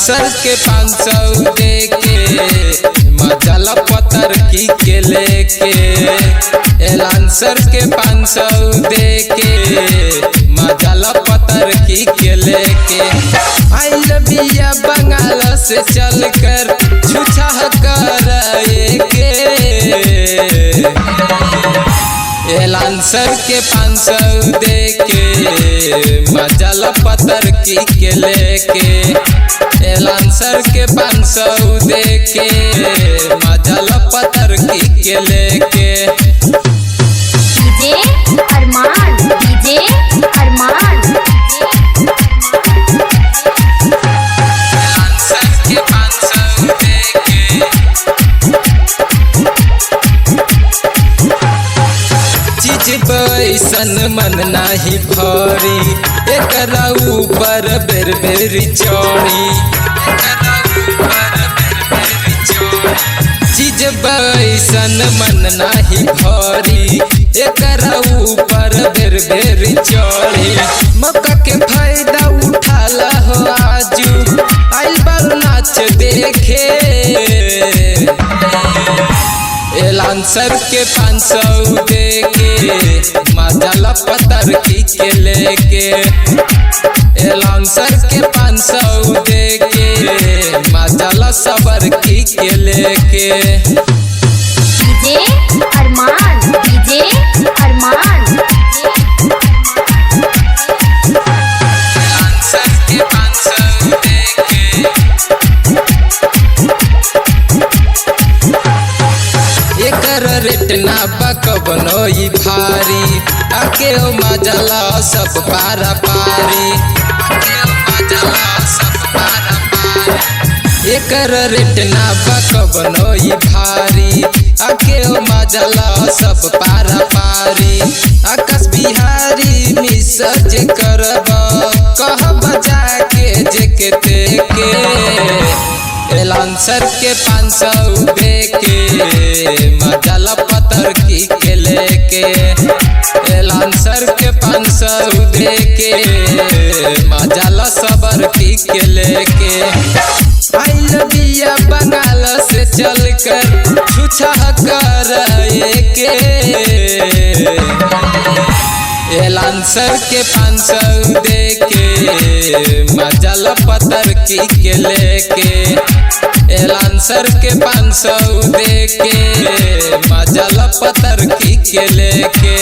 lancer के 500 दे के मजला पतर की के लेके लांसर के 500 दे के मजला पतर की के लेके आइल बिया बंगाल से चल कर छुछा कर के लांसर के 500 दे के मजला पतर की के लेके लांसर के 500 दे के मजला पतर की के लेके डीजे अरमान डीजे अरमान लांसर के 500 दे के चीज बैसन मन नाही भरी एकरा ऊपर बेर बेर चढ़ी चीज बैसन मन नाही भरी एकरा ऊपर बेर बेर चढ़ी मौका के फायदा उठाला हो आजू आइल बार नाच देखे लांसर के 500 दे के मजला पतर की के लेके लांसर के 500 दे के मजला सबर की के लेके डीजे अरमान डीजे अरमान लांसर के 500 दे के एकर रेट ना बकबनो ई भारी आके ओ मजला सब पारा पारी एकर रेट ना बकबनो ई भारी आके ओ मजला सब पारा पारी आकाश बिहारी मिसज करब कह बजा के जेके तेके लांसर के 500 दे के मजला पतर की के लेके लांसर के 500 दे के मजला सबर की के लेके आइल बिया बंगाल से चल कर छुछा कर के लांसर के 500 दे के मजला पतर की के लेके लांसर के 500 दे के मजला पतर की के लेके